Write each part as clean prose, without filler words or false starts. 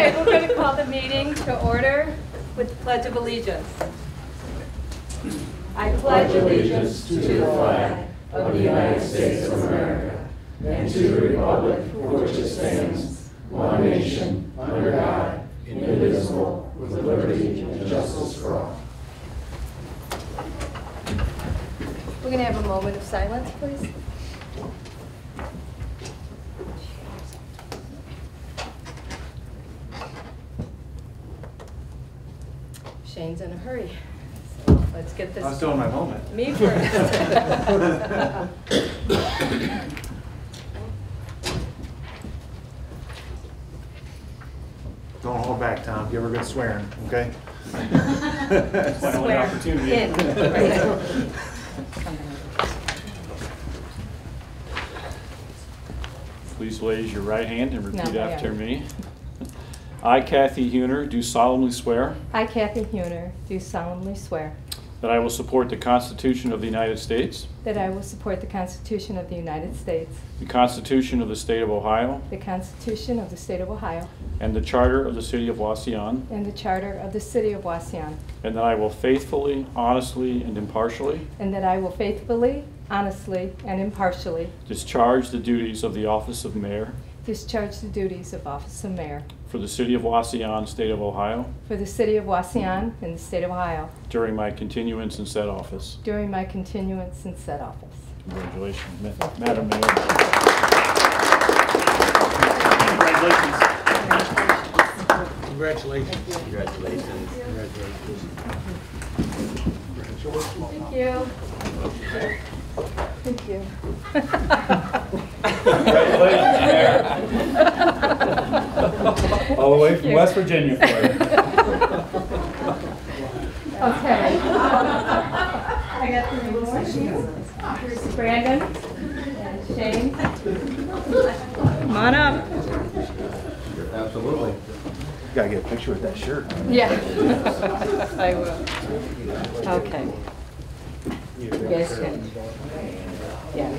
Okay, we're going to call the meeting to order with the Pledge of Allegiance. I pledge allegiance to the flag of the United States of America and to the republic for which it stands, one nation, under God, indivisible, with liberty and justice for all. We're going to have a moment of silence, please. Shane's in a hurry, so let's get this. I was doing my moment. Me first. Don't hold back, Tom. Give her good swearing, okay? Swear in. Right. Please raise your right hand and repeat after me. I, Kathy Huner, do solemnly swear I, Kathy Huner, do solemnly swear that I will support the Constitution of the United States, that I will support the Constitution of the United States, the Constitution of the State of Ohio, the Constitution of the State of Ohio, and the Charter of the City of Wauseon, and the Charter of the City of Wauseon, and that I will faithfully, honestly, and impartially and that I will faithfully, honestly, and impartially discharge the duties of the office of mayor discharge the duties of office of mayor for the City of Wauseon, State of Ohio, for the City of Wauseon in the State of Ohio during my continuance in said office. during my continuance in said office. Congratulations, Madam Mayor. Congratulations. Congratulations. Thank you. Thank you. Congratulations, Mayor. All the way from West Virginia for you. Okay. I got three more. Here's Brandon and Shane. Come on up. Absolutely. Gotta get a picture with that shirt. Yeah. I will. Okay. You guys can. Yeah.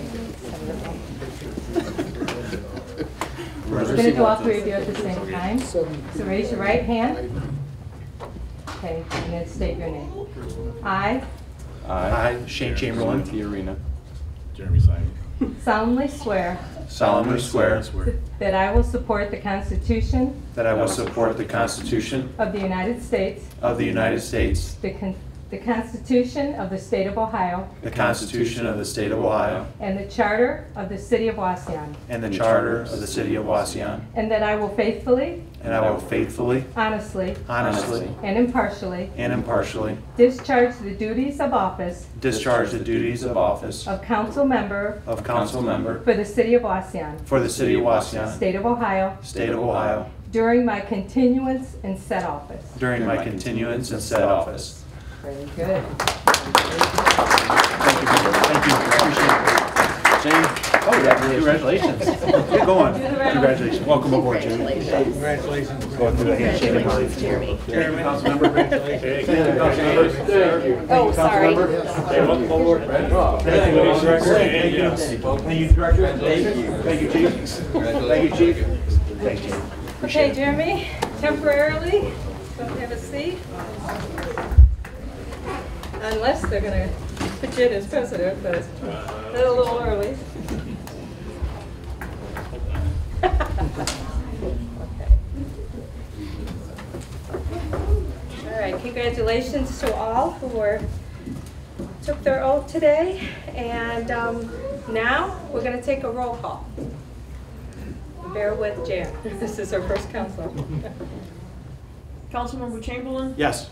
We're going to do all three of you at the same time. So raise your right hand. Okay, and then state your name. I I, Shane Chamberlain, the arena. Jeremy Simon. solemnly swear solemnly swear that I will support the Constitution that I will support the Constitution of the United States, of the United States, the Constitution of the State of Ohio, the Constitution of the State of Ohio, and the Charter of the City of Wauseon, and the Charter of the City of Wauseon, and that I will faithfully, and I will faithfully, honestly, honestly, and impartially and impartially discharge the duties of office discharge the duties of office of council member of council member for the City of Wauseon, for the City of Wauseon, State of Ohio, State of Ohio, during my continuance in said office. during my continuance in said office. Very good. Thank you. Appreciate it. Jane? Oh, yeah, congratulations. Get going. Congratulations. Welcome aboard, Jane. Congratulations. Going through the handshake. Jeremy. Councilmember, congratulations. Thank you. Oh, sorry. Welcome aboard. Thank you, Director. Thank you. Thank you, Director. Thank you. Thank you, Chief. Thank you, Chief. Thank you. Okay, Jeremy, temporarily, go have a seat. Unless they're going to put you in as president, but it's a little early. Okay. All right, congratulations to all who took their oath today. And now we're going to take a roll call. Bear with Jan. This is our first council. Councilmember Chamberlain? Yes.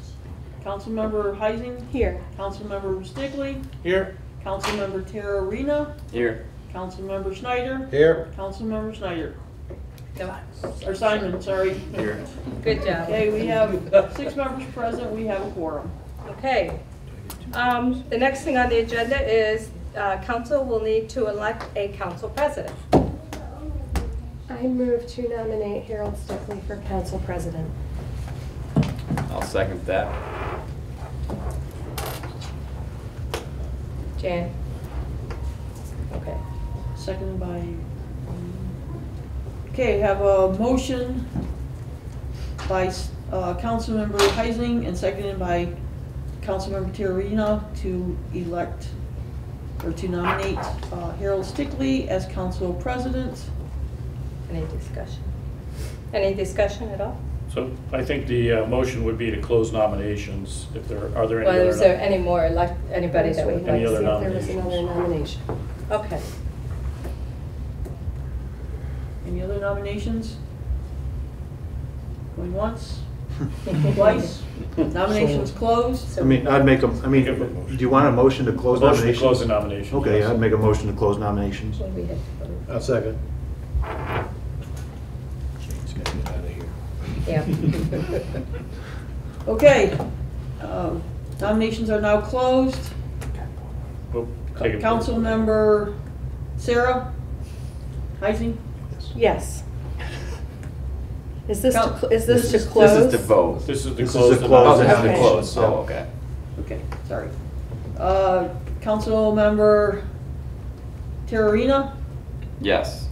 Councilmember Heising? Here. Councilmember Stigley? Here. Councilmember Tara Arena? Here. Councilmember Schneider? Here. Councilmember Schneider. No. Or Simon, sorry. Here. Good job. Okay, we have 6 members present, we have a quorum. Okay. The next thing on the agenda is council will need to elect a council president. I move to nominate Harold Stickley for council president. I'll second that. Jan? Okay. Seconded by... Okay, have a motion by Councilmember Heising and seconded by Councilmember Tiarena to elect or to nominate Harold Stickley as council president. Any discussion? Any discussion at all? So I think the motion would be to close nominations. If there are there any Well, other is there any more, anybody that would We'd like like Any to other see if there was nominations? another nomination. Okay. Any other nominations? Going once, twice, nominations closed. I mean, I'd make a, I mean, do you want a motion to close Motion to nominations? close the nominations. Okay, yes. I'd make a motion to close nominations. Well, we had to vote. I'll second. Yeah. Okay, nominations are now closed. We'll take a- Councilmember Sarah Heising? Yes. Is this Count- to, is this to This close? is to vote. This is to This is close to the close Oh, the this is to nominations. close. Oh, okay. Okay, sorry. Councilmember Tiarena? Yes.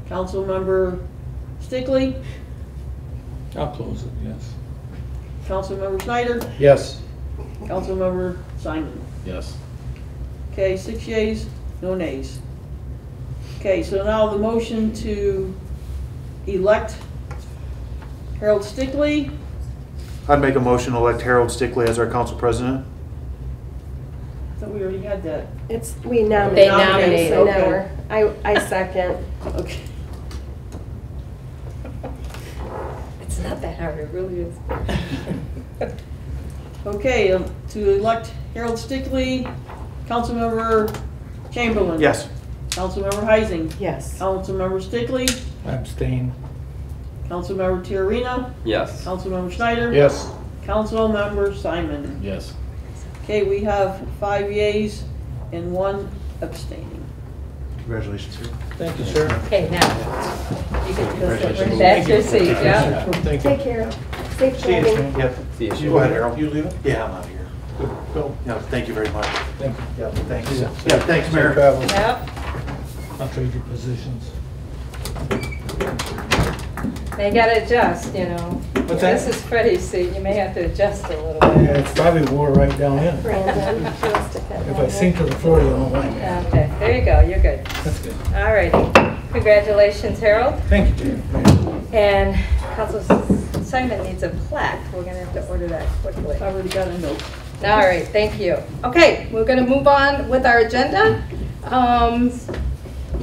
Councilmember Stickley? I'll close it, yes. Councilmember Schneider? Yes. Councilmember Simon? Yes. Okay, 6 yeas, no nays. Okay, so now the motion to elect Harold Stickley. I'd make a motion to elect Harold Stickley as our council president. I thought we already had that. It's, we nominate. They nominate, So now okay. I second. Okay. It's not that hard, it really is. Okay, to elect Harold Stickley, Councilmember Chamberlain. Yes. Councilmember Heising. Yes. Councilmember Stickley. Abstain. Councilmember Tiarena. Yes. Councilmember Schneider. Yes. Councilmember Simon. Yes. Okay, we have 5 yeas and 1 abstaining. Congratulations, sir. Thank you, sir. Okay, now, you can go sit, Congratulations. that's your seat, yeah? Thank you. Take care. Safe See you, driving. Yep. See you. Go ahead, Harold. You leaving? Yeah, I'm out of here. Go. Yeah, thank you very much. Thank you. Yeah, thanks. Yeah. Yeah, thanks, Mayor. Travel. Yep. I'll trade your positions. They gotta adjust, you know. What's that? This is Freddie's seat, you may have to adjust a little Yeah, bit. it's probably wore right down in. Brandon, if you want to stick that If down I sink to the floor, you don't like it. Okay, there you go, you're good. That's good. All righty. Congratulations, Harold. Thank you, Jim. And Council Simon needs a plaque. We're gonna have to order that quickly. I already got a note. All right, thank you. Okay, we're gonna move on with our agenda.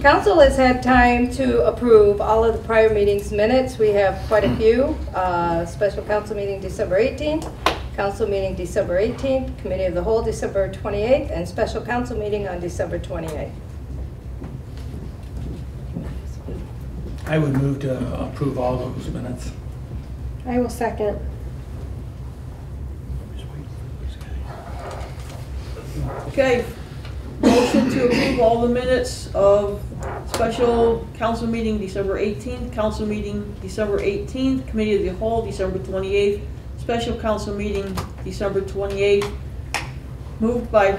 Council has had time to approve all of the prior meetings minutes. We have quite a few. Special council meeting December 18th, council meeting December 18th, committee of the whole December 28th, and special council meeting on December 28th. I would move to approve all those minutes. I will second. Okay, motion to approve all the minutes of special council meeting December 18th, council meeting December 18th, committee of the whole December 28th, special council meeting December 28th. Moved by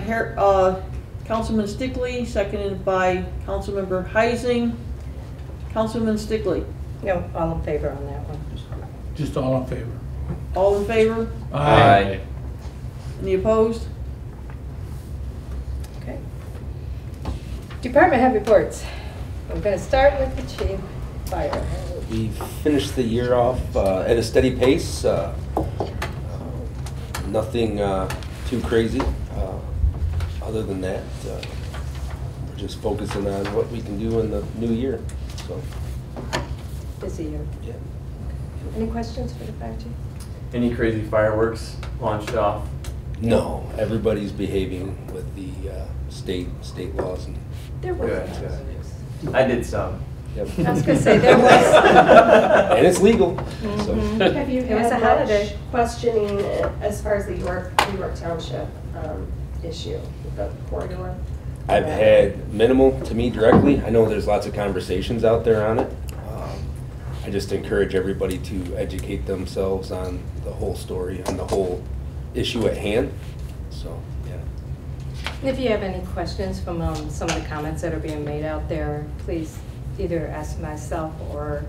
Councilman Stickley, seconded by Councilmember Heising. Councilman Stickley, No, all in favor on that one. Just all in favor. all in favor? Aye. Any opposed? Okay. Department head reports. We're gonna start with the chief fire. We finished the year off at a steady pace. Nothing too crazy. Other than that, we're just focusing on what we can do in the new year. So, Busy year. yeah. Any questions for the fire chief? Any crazy fireworks launched off? No, everybody's behaving with the state laws. And, There was. Good. I did some. yep. I was gonna say, there was. And it's legal. So. Mhm. Have you It was a had holiday. much questioning as far as the York Township issue, the corridor? I've had minimal to me directly. I know there's lots of conversations out there on it. I just encourage everybody to educate themselves on the whole story, on the whole issue at hand. So, yeah. If you have any questions from some of the comments that are being made out there, please either ask myself or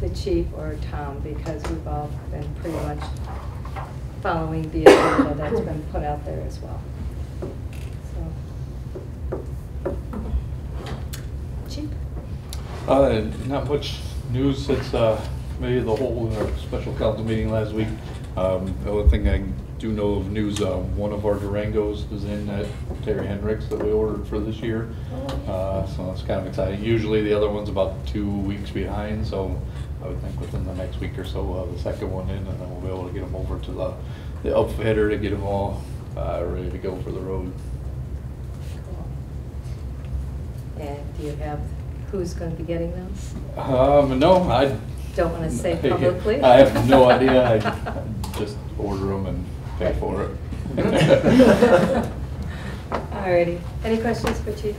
the chief or Tom, because we've all been pretty much following the agenda that's been put out there as well. So, Chief? Not much news since maybe the whole special council meeting last week. The only thing I do know of news, one of our Durangos is in at Terry Hendricks that we ordered for this year. So that's kind of exciting. Usually the other one's about 2 weeks behind, so I would think within the next week or so we'll have the second one in, and then we'll be able to get them over to the upfitter to get them all ready to go for the road. Cool. And do you have who's going to be getting them? No, I don't want to say publicly. I have no idea. I just order them and pay for it. Alrighty. Any questions for Chief?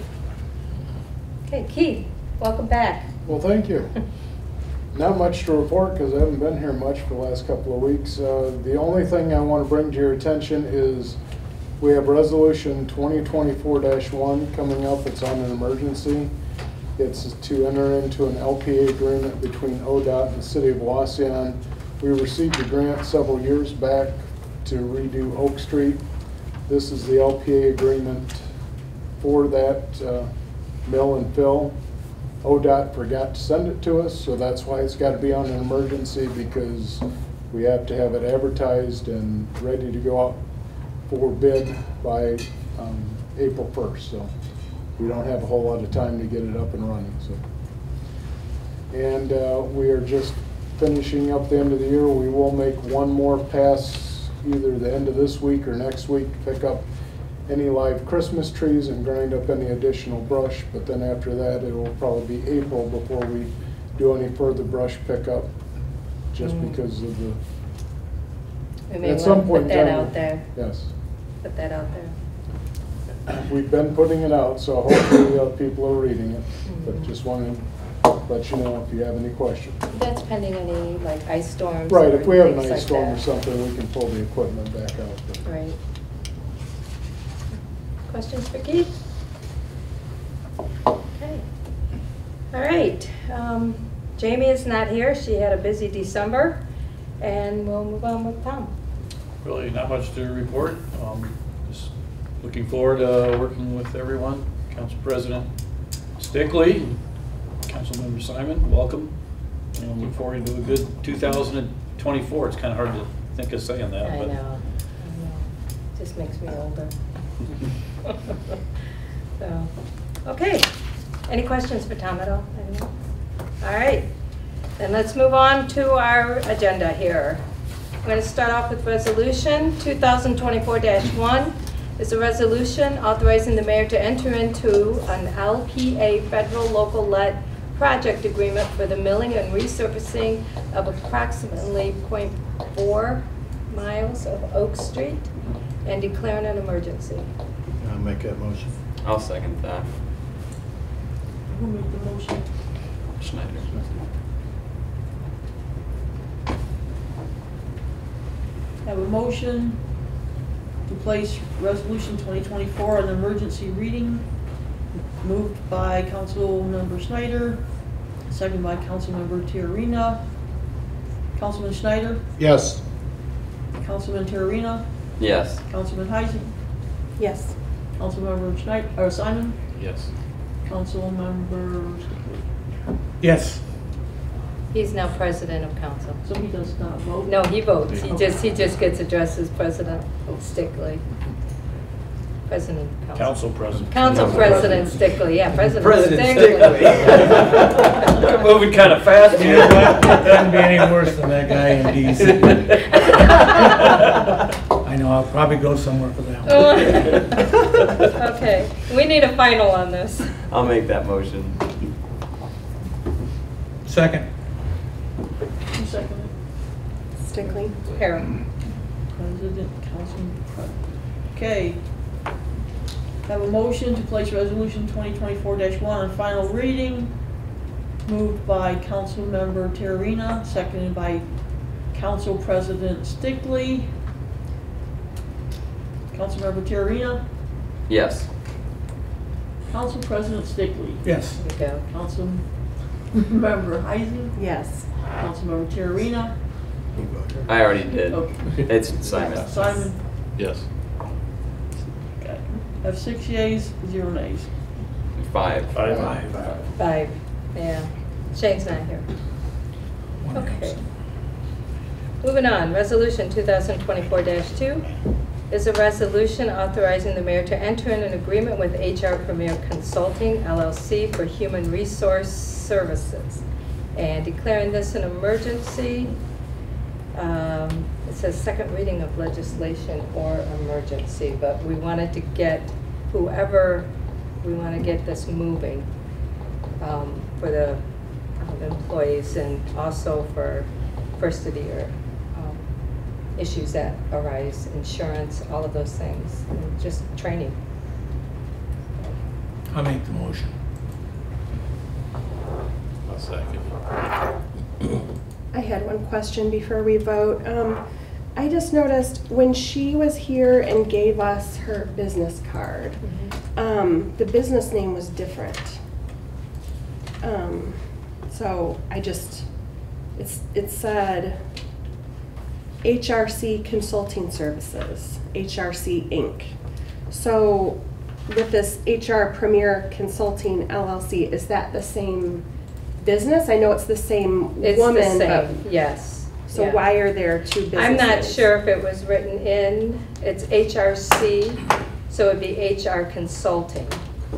Okay, Keith, welcome back. Well, thank you. Not much to report because I haven't been here much for the last couple of weeks. The only thing I want to bring to your attention is we have Resolution 2024-1 coming up. It's on an emergency. It's to enter into an LPA agreement between ODOT and the City of Wauseon. We received a grant several years back to redo Oak Street. This is the LPA agreement for that mill and fill. ODOT forgot to send it to us, so that's why it's got to be on an emergency, because we have to have it advertised and ready to go out for bid by April 1st. So we don't have a whole lot of time to get it up and running. So, and we are just finishing up the end of the year. We will make one more pass either the end of this week or next week, pick up any live Christmas trees and grind up any additional brush, but then after that it will probably be April before we do any further brush pickup, just because of the We may want to put that out there. Yes. Put that out there. We've been putting it out, so hopefully people are reading it, but just wanted to let you know if you have any questions. That's pending any like ice storms. Right, or if we have an things ice like storm that. or something, we can pull the equipment back out. But. Right. Questions for Keith? Okay. All right. Jamie is not here. She had a busy December, and we'll move on with Tom. Really not much to report. Just looking forward to working with everyone. Council President Stickley, Councilmember Simon, welcome. And look forward to a good 2024. It's kind of hard to think of saying that. I but know. Just makes me older. So, okay. Any questions for Tom at all? Anyone? All right. Then let's move on to our agenda here. I'm going to start off with Resolution 2024-1. It's a resolution authorizing the mayor to enter into an LPA federal local lead project agreement for the milling and resurfacing of approximately 0.4 miles of Oak Street and declaring an emergency. I'll make that motion. I'll second that. Who made the motion? Schneider. Have a motion to place Resolution 2024 on emergency reading, moved by Councilmember Schneider, second by Councilmember Tiarina. Councilman Schneider? Yes. Councilman Tiarina? Yes. Councilman Heisen? Yes. Councilmember Schneider, or Simon? yes. Councilmember, Yes. He's now president of council. so he does not vote? No, he votes. He just gets addressed as President Stickley. President of council. Council President. Council President Stickley, yeah, President President Stickley. They're moving kind of fast You know what? It doesn't be any worse than that guy in DC. I know, I'll probably go somewhere for that one. Okay, we need a final on this. I'll make that motion. Second. Who seconded? Stickley. Harold. President, Councilman. Okay. Have a motion to place Resolution 2024-1 on final reading, moved by Councilmember Tiarina, seconded by Council President Stickley. Councilmember Tiarina? Yes. Council President Stickley? Yes. Here we go. Member Heising, Yes. Councilmember Tiarena. I already did. Okay. It's Simon. Simon. Yes. Okay. Have 6 yeas, 0 nays. 5. Five, yeah. Shane's not here. Okay. Moving on, Resolution 2024-2 is a resolution authorizing the mayor to enter in an agreement with HR Premier Consulting, LLC, for human resource services, and declaring this an emergency. It says second reading of legislation or emergency, but we wanted to get whoever, we want to get this moving for the employees and also for first of the year issues that arise, insurance, all of those things, and just training. I'll make the motion. I'll second. I had one question before we vote. I just noticed when she was here and gave us her business card, the business name was different. So I just, it said HRC Consulting Services, HRC Inc. So with this HR Premier Consulting LLC, is that the same business? I know it's the same It's woman, the same, but yes. so yeah. why are there two businesses? I'm not sure if it was written in, it's HRC, so it'd be HR Consulting.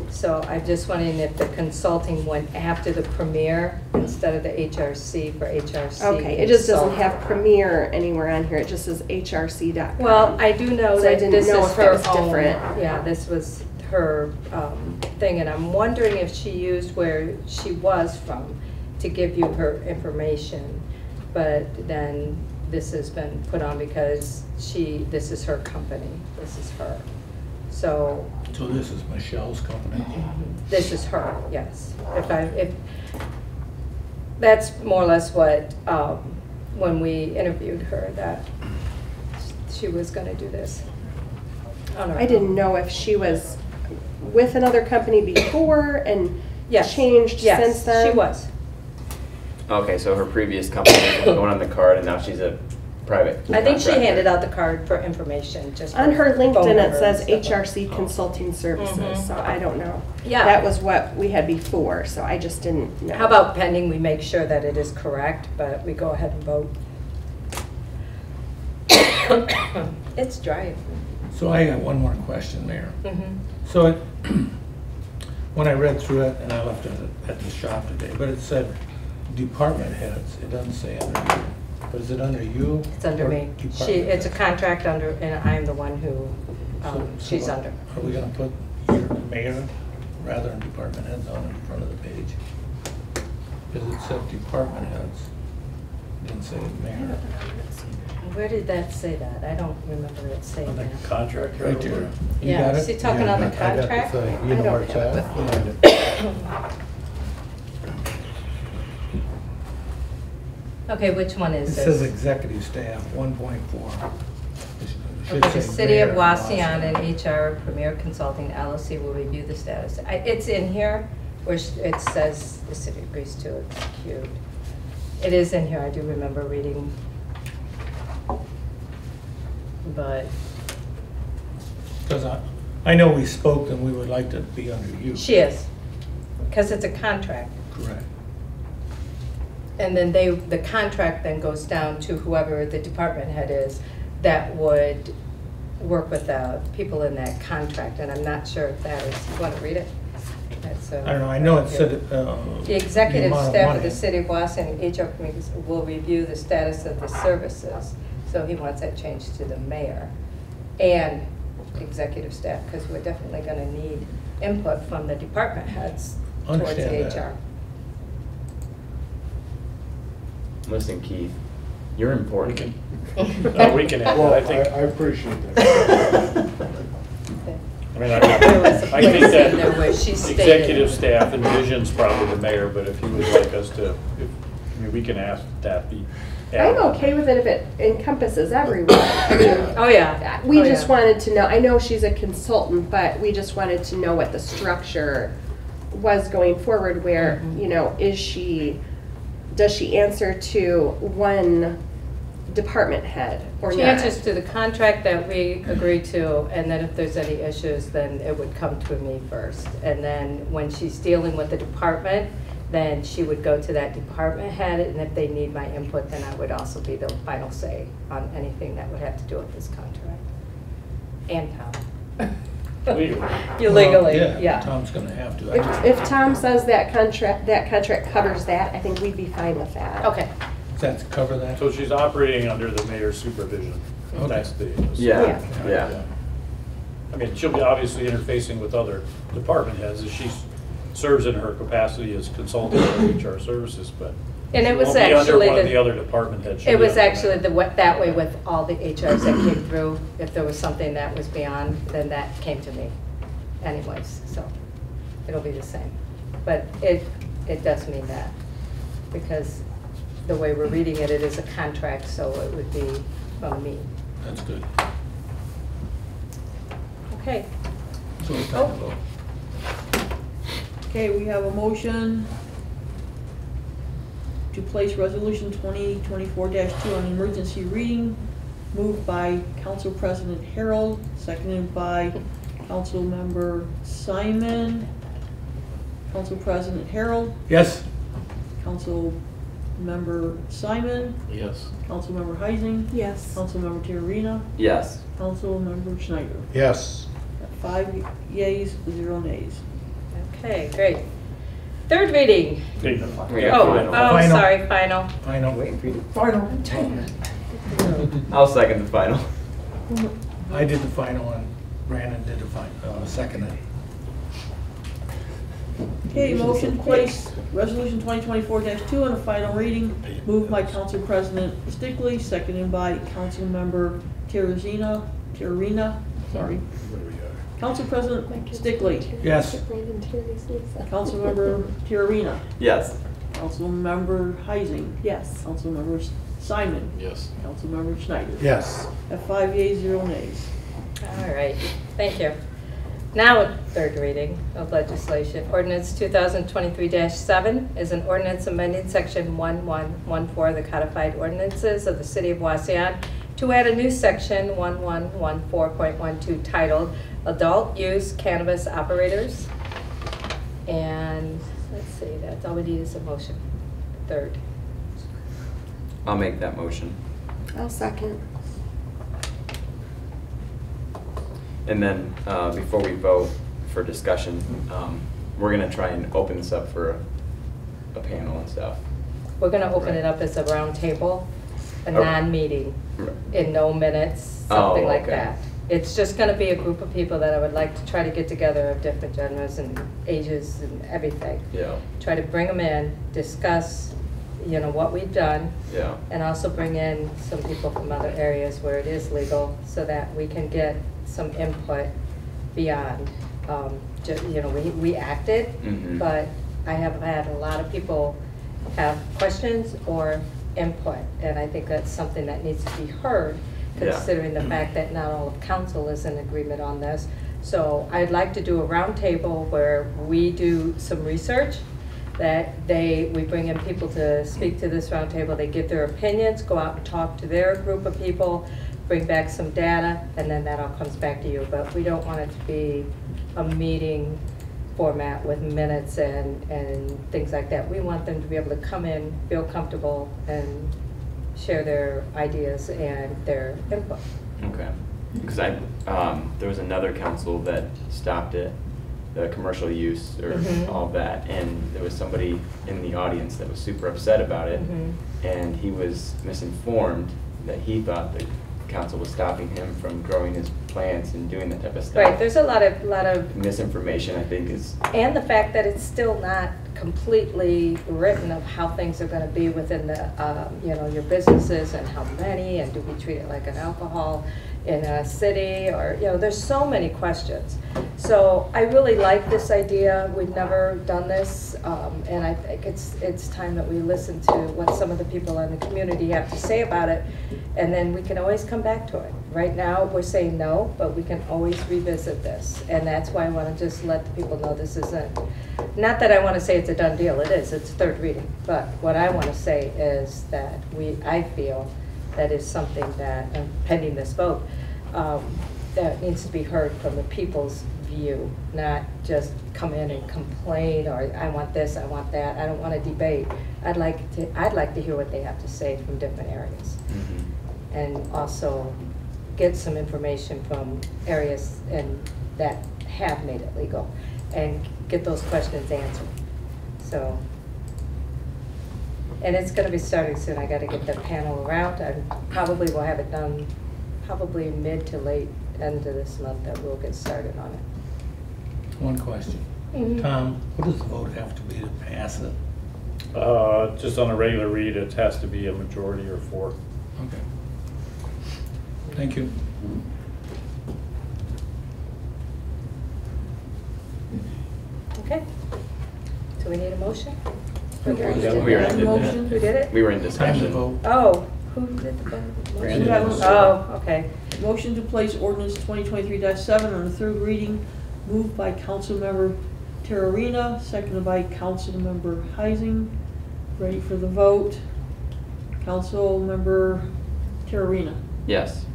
So I'm just wondering if the consulting went after the Premier instead of the HRC for HRC. Okay, it just doesn't have Premier anywhere on here. It just says HRC.com. Well, I do know So I that didn't this know is if that her was own. different. Yeah, this was her thing, and I'm wondering if she used where she was from to give you her information. But then this has been put on because this is her company. This is her. So this is Michelle's company? this is her, yes. If that's more or less what, when we interviewed her, that she was gonna do this on her I didn't own. know if she was with another company before and Yes. changed since then. She was. Okay, so her previous company was going on the card, and now she's a private I think she contractor. handed out the card for information, just On for her phone LinkedIn, it number says and stuff. HRC Consulting Services, so I don't know. Yeah. That was what we had before, so I just didn't know. How about pending we make sure that it is correct, but we go ahead and vote. It's dry. So I got one more question, Mayor. Mhm. So when I read through it, and I left it at the shop today, but it said department heads. It doesn't say under you. But is it under you? It's under or me. department It's a heads? contract under, and I'm the one who So she's under. Are we gonna put your mayor rather than department heads on in front of the page? Because it said department heads. It didn't say mayor. Where did that say that? I don't remember it saying On the that. contract. Right there. You Yeah, got is it? he talking on the I got the contract? thing. I You know don't where it's have it at? with Behind it. Okay, which one It is says this? executive staff, 1.4. Okay, the City of Wauseon and HR Premier Consulting LLC will review the status. It's in here where it says the city agrees to execute. It is in here, I do remember reading. But Because I know we spoke and we would like to be under you. she is, because it's a contract. Correct. And then the contract then goes down to whoever the department head is that would work with the people in that contract. And I'm not sure if that is, you want to read it? That's, I don't know, I know it said. The executive amount of staff of money. the City of Wauseon HR committees will review the status of the services. So he wants that changed to the mayor and executive staff, because we're definitely going to need input from the department heads towards Understand the that. HR. Listen, Keith, you're important. We can add Well, that, I think. I appreciate that. I mean, There was a I think place that in there where she stated- executive staff envisions probably the mayor, but if you would like us to, I mean, we can ask that be I'm added. okay with it if it encompasses everyone. I mean, Oh, yeah. we Oh, just yeah. wanted to know, I know she's a consultant, but we just wanted to know what the structure was going forward where, you know, does she answer to one department head or She not? answers to the contract that we agreed to, and then if there's any issues, then it would come to me first. And then when she's dealing with the department, then she would go to that department head, and if they need my input, then I would also be the final say on anything that would have to do with this contract. And Tom. Legally. You legally, Well, yeah. Tom's gonna have to. I just- If Tom says that contract covers that, I think we'd be fine with that. Okay, Does that cover that? So she's operating under the mayor's supervision. Okay. That's the. Yeah, Yeah. yeah. I mean, she'll be obviously interfacing with other department heads as she serves in her capacity as consultant for HR services, but. and it she was won't be under actually one of the the, other department heads. She'll it be was under actually that. that way with all the HRs that came through. If there was something that was beyond, then that came to me anyways, so it'll be the same. But it does mean that, because the way we're reading it, it is a contract, so it would be from me. That's good. Okay, So it's time to vote. Okay, we have a motion to place resolution 2024-2 on emergency reading, moved by Council President Harold, seconded by Council Member Simon. Council President Harold, Yes? Council Member Simon, Yes. Council Member Heising, Yes. Council Member Tiarena, Yes. Council Member Schneider. Yes. 5 yeas, 0 nays. okay, great. Third reading. Hey, Yeah, Oh, final. oh, sorry, final. Final. Waiting for you. Final. I'll second the final. I did the final and Brandon did the second. Okay, motion to place resolution 2024-2 on a final reading, moved by Council President Stickley, seconded by Council Member Tiarena, sorry. Council President Stickley, Yes. Council Member Tiarena, Yes. Council Member Heising, Yes. Council Member Simon, Yes. Council Member Schneider. Yes. At 5 yeas, 0 nays. All right, thank you. Now, third reading of legislation. Ordinance 2023-7 is an ordinance amending section 1114 of the codified ordinances of the city of Wauseon to add a new section 1114.12 titled Adult Use Cannabis Operators. And let's see, that's all we need is a motion. Third. I'll make that motion. I'll second. And then, before we vote for discussion, we're gonna try and open this up for a panel and stuff. We're gonna open it up as a round table, a Okay. non-meeting, Right. in no minutes, Oh, something like okay. that. It's just gonna be a group of people that I would like to try to get together of different genders and ages and everything. Yeah, Try to bring them in, discuss, you know, what we've done, yeah, and also bring in some people from other areas where it is legal so that we can get some input beyond, you know, we acted, Mhm. but I have had a lot of people have questions or input, and I think that's something that needs to be heard, Yeah. considering the fact that not all of council is in agreement on this. So I'd like to do a roundtable where we do some research, that we bring in people to speak to this roundtable, they give their opinions, go out and talk to their group of people, bring back some data, and then that all comes back to you. But we don't want it to be a meeting format with minutes and things like that. We want them to be able to come in, feel comfortable, and share their ideas and their input. okay. Because there was another council that stopped it, the commercial use or Mhm. all that, and there was somebody in the audience that was super upset about it, Mhm. and he was misinformed that he thought the council was stopping him from growing his plants and doing that type of stuff. Right, there's a lot of Misinformation, I think, is, and the fact that it's still not completely written of how things are gonna be within the, you know, your businesses and how many, and do we treat it like an alcohol in a city, or, you know, there's so many questions. So I really like this idea, we've never done this, and I think it's time that we listen to what some of the people in the community have to say about it, and then we can always come back to it. right now, we're saying no, but we can always revisit this. And that's why I want to just let the people know this isn't, not that I want to say it's a done deal, it is, it's third reading. But what I want to say is that I feel that is something that, pending this vote, that needs to be heard from the people's view, not just come in and complain, or I want this, I want that. I don't want to debate. I'd like to hear what they have to say from different areas. Mm-hmm. And also get some information from areas that have made it legal and get those questions answered. So, and it's going to be starting soon. I got to get the panel around. I probably will have it done probably mid to late end of this month that we'll get started on it. One question. Mm-hmm. Tom, what does the vote have to be to pass it? Just on a regular read, it has to be a majority or 4. Okay. Thank you. Okay. So we need a motion? We were in Motion. Who did it? We were in Time to discussion. vote. Oh, who did the motion? Brandon. Oh, okay. Motion to place ordinance 2023-7 on the third reading, moved by Councilmember Terrarina, seconded by Councilmember Heising. Ready for the vote. Councilmember Terrarina. Yes.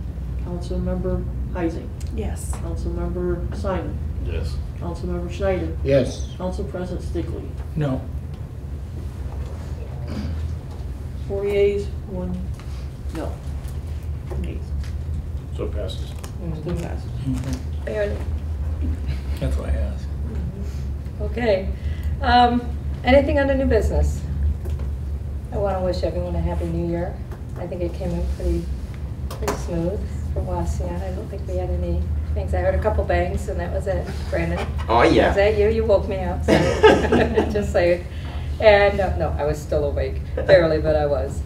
Councilmember Heising. Yes. Councilmember Simon. Yes. Councilmember Schneider. Yes. Council President Stickley. No. 4 yeas, 1 no. Nays. So it passes. Still passes. Mhm. Barely. That's why I asked. Okay. Anything under new business? I want to wish everyone a happy new year. I think it came in pretty smooth for Wauseon. I don't think we had any things. I heard a couple bangs and that was it. Brandon? Oh, yeah. Was that you? You woke me up. So just saying. And no, I was still awake. Barely, but I was.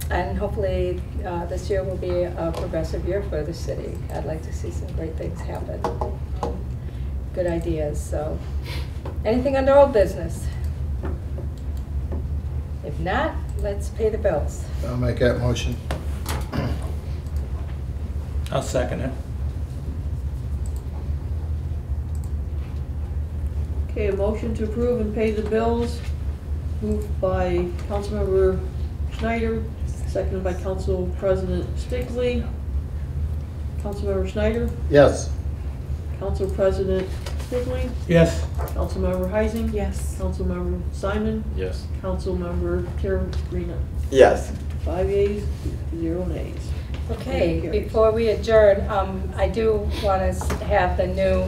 And hopefully this year will be a progressive year for the city. I'd like to see some great things happen. Good ideas. So, anything under old business? If not, let's pay the bills. I'll make that motion. I'll second it. Okay, a motion to approve and pay the bills, moved by Councilmember Schneider, seconded by Council President Stickley. Councilmember Schneider, Yes. Council President Stickley, Yes. Councilmember Heising. Yes. Councilmember Simon, Yes. Councilmember Terrarina. Yes. 5 yeas, 0 nays. Okay, before we adjourn, I do want to have the new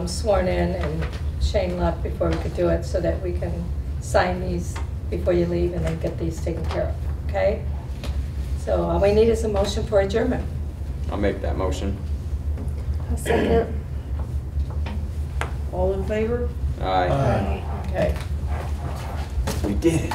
sworn in, and Shane left before we could do it, so that we can sign these before you leave and then get these taken care of, okay? So all we need is a motion for adjournment. I'll make that motion. A second. All in favor? Aye. Okay. We did it.